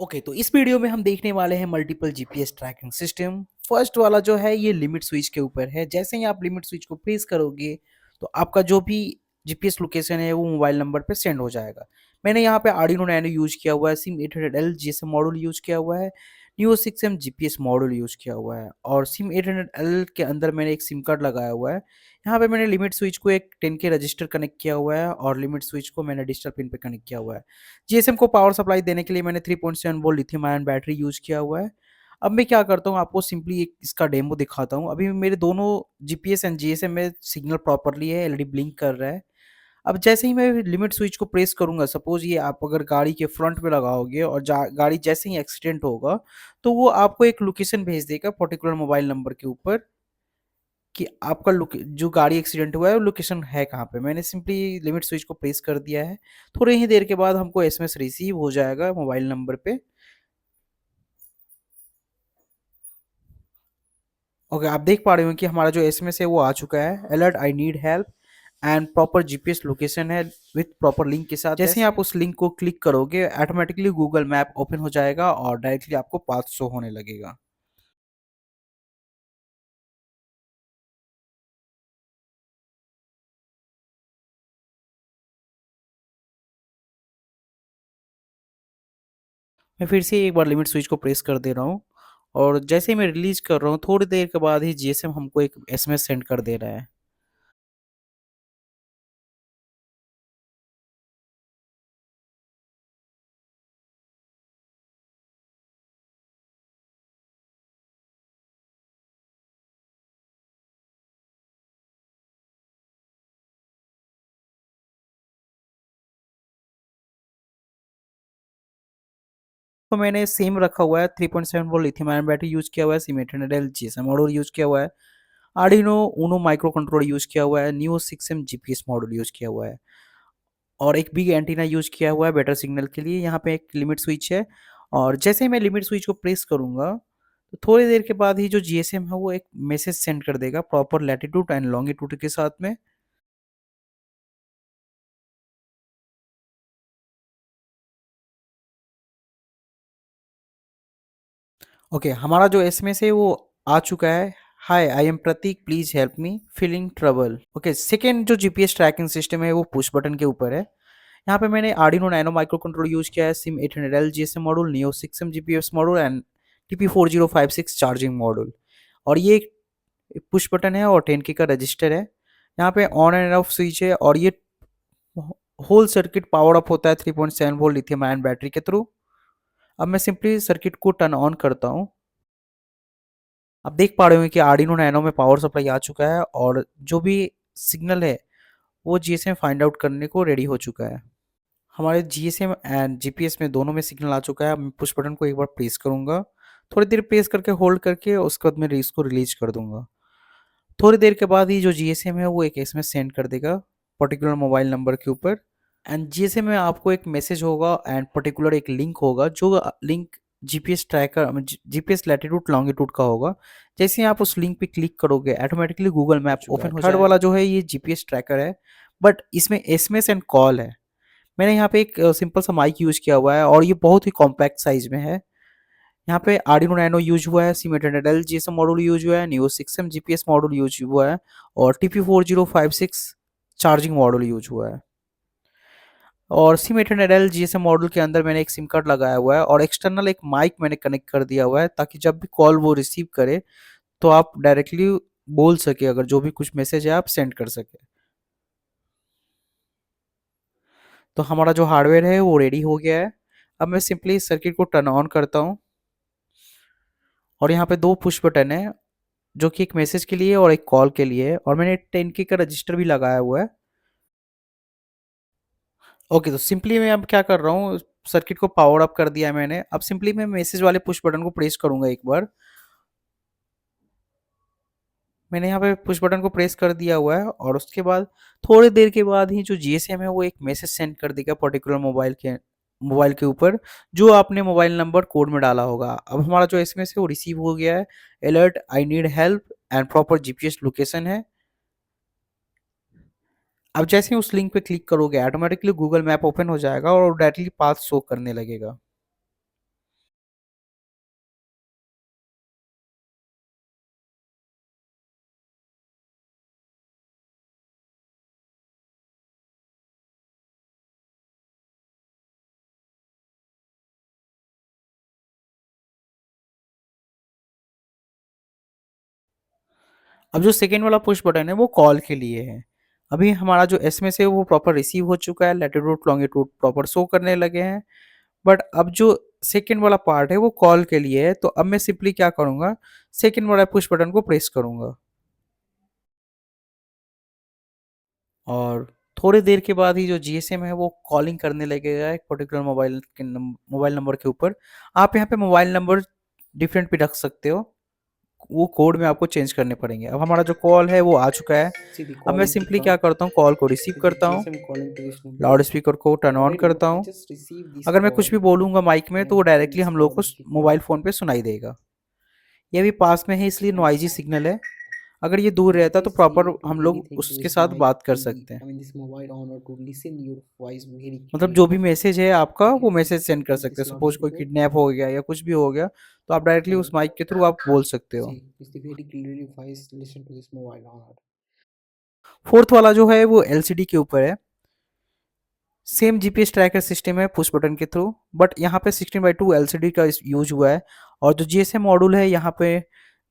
Okay, तो इस video में हम देखने वाले हैं multiple GPS tracking system. First वाला जो है ये लिमिट स्विच के ऊपर है। जैसे ही आप लिमिट स्विच को प्रेस करोगे तो आपका जो भी जीपीएस लोकेशन है वो मोबाइल नंबर पे सेंड हो जाएगा। मैंने यहाँ पे आर्डिनो नैनो यूज किया हुआ है, SIM 800L GSM module use किया हुआ है, neo 6M GPS module use किया हुआ है और सिम 800L के अंदर मैंने एक सिम कार्ड लगाया हुआ है। यहाँ पे मैंने लिमिट स्विच को एक 10K रजिस्टर कनेक्ट किया हुआ है और लिमिट स्विच को मैंने डिजिटल पिन पे कनेक्ट किया हुआ है। जीएसएम को पावर सप्लाई देने के लिए मैंने 3.7 volt lithium ion battery use किया हुआ है। अब मैं क्या करता हूँ, आपको सिंपली एक इसका डेमो दिखाता हूँ। अभी मेरे दोनों जीपीएस एंड जीएसएम में सिग्नल प्रॉपर्ली है, एलईडी ब्लिंक कर रहा है। अब जैसे ही मैं लिमिट स्विच को प्रेस करूँगा, सपोज़ ये आप अगर गाड़ी के फ्रंट में लगाओगे और जा गाड़ी जैसे ही एक्सीडेंट होगा, तो वो आपको एक लोकेशन भेज देगा पर्टिकुलर मोबाइल नंबर के ऊपर कि आपका जो गाड़ी एक्सीडेंट हुआ है वो लोकेशन है कहाँ पे। मैंने सिंपली लिमिट स्विच को प्रेस कर दिया है। थोड़ी ही देर के बाद हमको एसएमएस रिसीव हो जाएगा मोबाइल नंबर पे। ओके, आप देख पा रहे हो कि हमारा जो एसएमएस है वो आ चुका है, alert I need help and proper GPS location है विथ प्रॉपर लिंक के साथ। जैसे ही आप उस लिंक को क्लिक करोगे ऑटोमेटिकली गूगल मैप ओपन हो जाएगा और डायरेक्टली आपको पाथ शो होने लगेगा। मैं फिर से एक बार लिमिट स्विच को प्रेस कर दे रहा हूँ और जैसे ही मैं रिलीज कर रहा हूँ थोड़ी देर के बाद ही जीएसएम हमको एक एसएमएस सेंड कर दे रहा है। तो मैंने सेम रखा हुआ है, 3.7 volt lithium ion battery use किया हुआ है, SIM 800L GSM module use किया हुआ है, आर्डिनो उनो माइक्रो कंट्रोलर यूज किया हुआ है, neo 6M GPS module use किया हुआ है और एक बिग एंटीना यूज किया हुआ है बेटर सिग्नल के लिए। यहाँ पे एक लिमिट स्विच है और जैसे ही मैं लिमिट स्विच को प्रेस करूंगा तो थोड़ी देर के बाद ही जो जीएसएम है वो एक मैसेज सेंड कर देगा प्रॉपर लैटिट्यूड एंड लॉन्गिट्यूड के साथ में। ओके, हमारा जो एसएमएस है वो आ चुका है। Hi, I am Pratik, please help me, feeling trouble. Okay, second जो जीपीएस ट्रैकिंग सिस्टम है वो पुश बटन के ऊपर है। यहाँ पे मैंने Arduino nano micro controller use किया है, SIM 800L GSM module, neo 6M GPS module and TP4056 charging module और ये एक पुश बटन है और 10K का रजिस्टर है। यहाँ पे ऑन एंड ऑफ स्विच है और ये होल सर्किट पावर अप होता है 3.7 वोल्ट लिथियम आयन बैटरी के थ्रू। अब मैं सिंपली सर्किट को टर्न ऑन करता हूँ। आप देख पा रहे हो कि आर्डिनो नैनो में पावर सप्लाई आ चुका है और जो भी सिग्नल है वो जीएसएम फाइंड आउट करने को रेडी हो चुका है। हमारे जीएसएम एंड जीपीएस में दोनों में सिग्नल आ चुका है। मैं पुश बटन को एक बार प्रेस करूंगा, थोड़ी देर प्रेस करके होल्ड करके उसके बाद मैं इसको रिलीज कर दूंगा। थोड़ी देर के बाद ही जो जीएसएम है वो एक एसएमएस सेंड कर देगा पर्टिकुलर मोबाइल नंबर के ऊपर एंड जीएसएम में आपको एक मैसेज होगा एंड पर्टिकुलर एक लिंक होगा जो link GPS tracker GPS latitude longitude का होगा। जैसे ही आप उस लिंक पे क्लिक करोगे ऑटोमेटिकली गूगल मैप ओपन हो जाएगा। थर्ड वाला जो है ये जीपीएस ट्रैकर है बट इसमें एसएमएस एंड कॉल है। मैंने यहाँ पे एक सिंपल सा माइक यूज किया हुआ है और ये बहुत ही कॉम्पैक्ट साइज में है। यहाँ पे आर्डिनो नैनो यूज हुआ है, SIM 800L GSM module use हुआ है, neo 6M GPS module use हुआ है और TP4056 चार्जिंग मॉड्यूल यूज हुआ है और सिम 800L जीएसएम मॉड्यूल के अंदर मैंने एक सिम कार्ड लगाया हुआ है और एक्सटर्नल एक माइक मैंने कनेक्ट कर दिया हुआ है ताकि जब भी कॉल वो रिसीव करे तो आप डायरेक्टली बोल सके, अगर जो भी कुछ मैसेज है आप सेंड कर सके। तो हमारा जो हार्डवेयर है वो रेडी हो गया है। अब मैं सिंपली इस सर्किट को टर्न ऑन करता हूँ और यहाँ पे दो पुश बटन है जो कि एक मैसेज के लिए और एक कॉल के लिए है और मैंने 10K का रजिस्टर भी लगाया हुआ है। ओके, तो सिंपली मैं अब क्या कर रहा हूँ, सर्किट को पावर अप कर दिया है मैंने। अब सिंपली मैं मैसेज वाले पुश बटन को प्रेस करूंगा एक बार। मैंने यहाँ पे पुश बटन को प्रेस कर दिया हुआ है और उसके बाद थोड़ी देर के बाद ही जो जीएसएम है वो एक मैसेज सेंड कर देगा पर्टिकुलर मोबाइल के ऊपर जो आपने मोबाइल नंबर कोड में डाला होगा। अब हमारा जो एसएमएस है वो रिसीव हो गया है, alert I need help and proper GPS location है। अब जैसे ही उस लिंक पे क्लिक करोगे ऑटोमेटिकली गूगल मैप ओपन हो जाएगा और डायरेक्टली पाथ शो करने लगेगा। अब जो सेकेंड वाला पुश बटन है वो कॉल के लिए है। अभी हमारा जो एसएमएस है वो प्रॉपर रिसीव हो चुका है, लैटिट्यूड लॉन्गिट्यूड प्रॉपर शो करने लगे हैं। बट अब जो सेकेंड वाला पार्ट है वो कॉल के लिए है, तो अब मैं सिंपली क्या करूंगा, सेकेंड वाला पुश बटन को प्रेस करूंगा और थोड़ी देर के बाद ही जो जीएसएम है वो कॉलिंग करने लगेगा एक पर्टिकुलर मोबाइल नंबर के ऊपर। आप यहाँ पे मोबाइल नंबर डिफरेंट भी रख सकते हो, वो कोड में आपको चेंज करने पड़ेंगे। अब हमारा जो कॉल है वो आ चुका है। See the अब call मैं is सिंपली क्या confirmed. करता हूँ, कॉल को रिसीव Is the करता हूँ, GSM calling to this number? Loud speaker को टर्न ऑन Alright, करता I हूँ। just received this अगर मैं कुछ call भी बोलूँगा माइक में तो वो and डायरेक्टली this हम लोग call को is मोबाइल recorded. फ़ोन पे सुनाई देगा। ये भी पास में है इसलिए नॉइजी सिग्नल है। अगर ये दूर This रहता तो is प्रॉपर say to हम लोग anything to उसके this साथ mic बात कर to the सकते हैं। this mobile owner to listen your voice very मतलब जो clearly. भी मैसेज है आपका Okay, वो just मैसेज सेंड कर put सकते this हैं। सपोज कोई loudspeaker. किडनैप हो गया या कुछ भी हो गया तो आप डायरेक्टली उस Hello. माइक के थ्रू आप बोल सकते हो। See, it's the very clearly voice listen to this mobile owner. Fourth वाला जो है वो एलसीडी के ऊपर है। सेम जीपीएस ट्रैकर सिस्टम है पुश बटन के थ्रू, बट यहाँ पे 16:2 एलसीडी का यूज हुआ है। और जो जीएसएम मॉड्यूल है यहाँ पे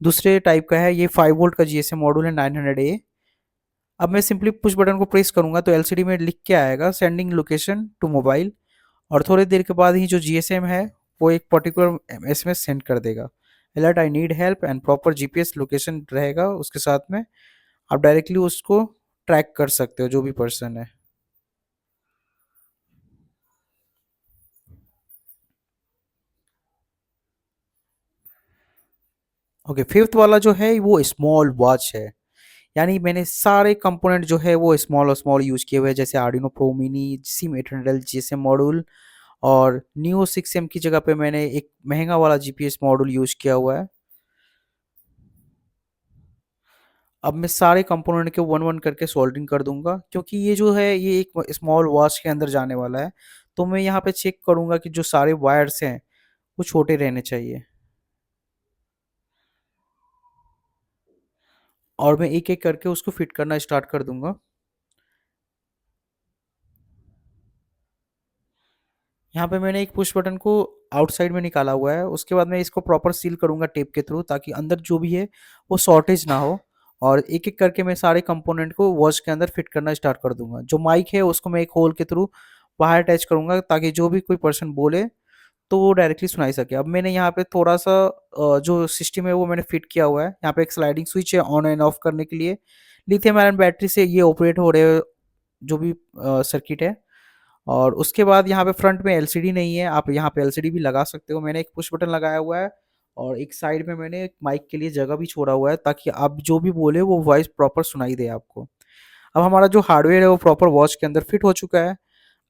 दूसरे टाइप का है, ये 5 वोल्ट का जीएसएम मॉड्यूल है 900A। अब मैं सिंपली पुश बटन को प्रेस करूंगा तो एलसीडी में लिख के आएगा सेंडिंग लोकेशन टू मोबाइल, और थोड़ी देर के बाद ही जो जीएसएम है वो एक पर्टिकुलर एसएमएस सेंड कर देगा, alert I need help and proper GPS location रहेगा उसके साथ में। आप डायरेक्टली उसको ट्रैक कर सकते हो जो भी पर्सन है। ओके, फिफ्थ वाला जो है वो स्मॉल वॉच है। यानी मैंने सारे कंपोनेंट जो है वो स्मॉल और स्मॉल यूज किए हुए हैं, जैसे Arduino pro mini, SIM 800 GSM module, और न्यू 6M की जगह पे मैंने एक महंगा वाला जीपीएस मॉड्यूल यूज किया हुआ है। अब मैं सारे कंपोनेंट के वन वन करके सोल्डरिंग कर दूंगा, क्योंकि ये जो है ये एक स्मॉल वॉच के अंदर जाने वाला है। तो मैं यहाँ पे चेक करूंगा कि जो सारे वायर्स हैं वो छोटे रहने चाहिए, और मैं एक एक करके उसको फिट करना स्टार्ट कर दूंगा। यहाँ पे मैंने एक पुश बटन को आउटसाइड में निकाला हुआ है, उसके बाद मैं इसको प्रॉपर सील करूंगा टेप के थ्रू, ताकि अंदर जो भी है वो शॉर्टेज ना हो। और एक एक करके मैं सारे कंपोनेंट को वॉच के अंदर फिट करना स्टार्ट कर दूंगा। जो माइक है उसको मैं एक होल के थ्रू बाहर अटैच करूंगा, ताकि जो भी कोई पर्सन बोले तो वो डायरेक्टली सुनाई सके। अब मैंने यहाँ पे थोड़ा सा जो सिस्टम है वो मैंने फिट किया हुआ है। यहाँ पे एक स्लाइडिंग स्विच है ऑन एंड ऑफ करने के लिए। लिथियम आयरन बैटरी से ये ऑपरेट हो रहे जो भी सर्किट है। और उसके बाद यहाँ पे फ्रंट में एलसीडी नहीं है, आप यहाँ पे एलसीडी भी लगा सकते हो। मैंने एक पुश बटन लगाया हुआ है और एक साइड में मैंने एक माइक के लिए जगह भी छोड़ा हुआ है, ताकि आप जो भी बोले वो वॉइस प्रॉपर सुनाई दे आपको। अब हमारा जो हार्डवेयर है वो प्रॉपर वॉच के अंदर फिट हो चुका है।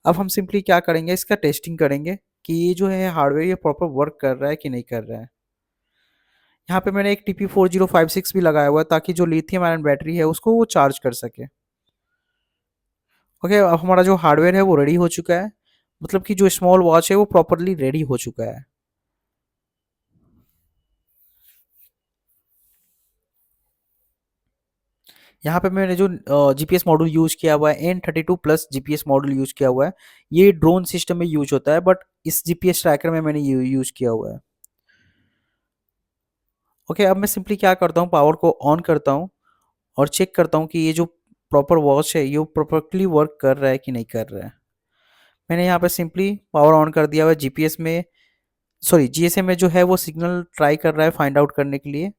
अब हम सिंपली क्या करेंगे, इसका टेस्टिंग करेंगे कि ये जो है हार्डवेयर ये प्रॉपर वर्क कर रहा है कि नहीं कर रहा है। यहाँ पे मैंने एक TP4056 भी लगाया हुआ है, ताकि जो लिथियम आयरन बैटरी है उसको वो चार्ज कर सके। ओके, अब हमारा जो हार्डवेयर है वो रेडी हो चुका है, मतलब कि जो स्मॉल वॉच है वो प्रॉपरली रेडी हो चुका है। यहाँ पे मैंने जो जीपीएस मॉड्यूल यूज किया हुआ है N32+ जीपीएस मॉड्यूल यूज किया हुआ है। ये ड्रोन सिस्टम में यूज होता है, बट इस जीपीएस ट्रैकर में मैंने यूज किया हुआ है। ओके, अब मैं सिंपली क्या करता हूँ, पावर को ऑन करता हूँ और चेक करता हूँ कि ये जो प्रॉपर वॉच है ये प्रॉपरली वर्क कर रहा है कि नहीं कर रहा है। मैंने यहाँ पे सिंपली पावर ऑन कर दिया हुआ है। जीपीएस में, सॉरी, जीएसएम में जो है वो सिग्नल ट्राई कर रहा है फाइंड आउट करने के लिए।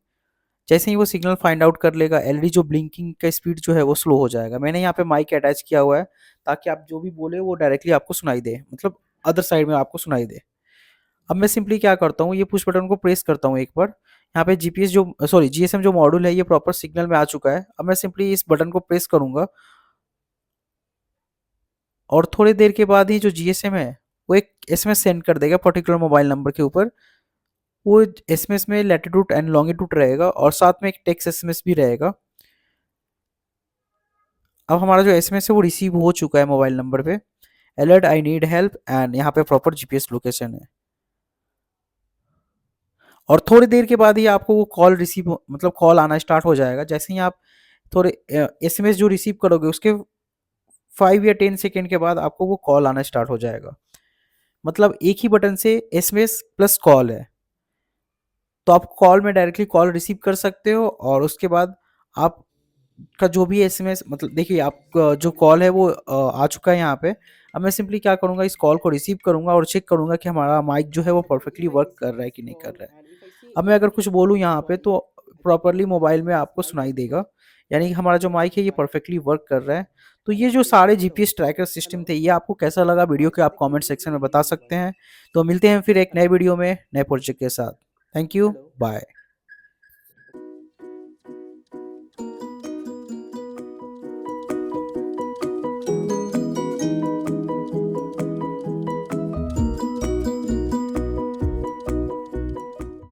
जैसे ही वो सिग्नल फाइंड आउट कर लेगा, एलईडी जो ब्लिंकिंग का स्पीड जो है वो स्लो हो जाएगा। मैंने यहाँ पे माइक अटैच किया हुआ है, ताकि आप जो भी बोले वो डायरेक्टली आपको सुनाई दे, मतलब अदर साइड में आपको सुनाई दे। अब मैं सिंपली क्या करता हूँ, ये पुश बटन को प्रेस करता हूँ एक बार। यहाँ पे जीपीएस जो, सॉरी, जीएसएम जो मॉड्यूल है ये प्रॉपर सिग्नल में आ चुका है। अब मैं सिंपली इस बटन को प्रेस करूंगा और थोड़ी देर के बाद ही जो जीएसएम है वो एक एसएमएस सेंड कर देगा पर्टिकुलर मोबाइल नंबर के ऊपर। वो एसएमएस में लैटिट्यूड एंड लॉन्गिट्यूड रहेगा और साथ में एक टेक्स्ट एसएमएस भी रहेगा। अब हमारा जो एसएमएस है वो रिसीव हो चुका है मोबाइल नंबर पे, alert I need help, and यहाँ पे प्रॉपर जीपीएस लोकेशन है। और थोड़ी देर के बाद ही आपको वो कॉल रिसीव, मतलब कॉल आना स्टार्ट हो जाएगा। जैसे ही आप थोड़े एसएमएस जो रिसीव करोगे उसके 5 या 10 सेकेंड के बाद आपको वो कॉल आना स्टार्ट हो जाएगा। मतलब एक ही बटन से एसएमएस प्लस कॉल है, तो आप कॉल में डायरेक्टली कॉल रिसीव कर सकते हो और उसके बाद आपका जो भी एसएमएस, मतलब देखिए आपका जो कॉल है वो आ चुका है यहाँ पे। अब मैं सिंपली क्या करूँगा, इस कॉल को रिसीव करूँगा और चेक करूँगा कि हमारा माइक जो है वो And perfectly if I work see कर रहा है कि this नहीं कर call रहा है। and if I say अब मैं अगर anything कुछ बोलूँ in this यहाँ पे call, तो the प्रॉपरली call मोबाइल में आपको start सुनाई working. देगा, यानी कि हमारा जो माइक है ये Fine. परफेक्टली वर्क कर रहा है। तो And ये जो after सारे hello, GPS tracker system hello, थे, ये आपको कैसा लगा वीडियो के voice आप they कमेंट clearly सेक्शन में very बता very सकते voice. हैं। तो मिलते हैं फिर एक नए Hello, वीडियो में नए प्रोजेक्ट के साथ। Thank you, hello. बाय।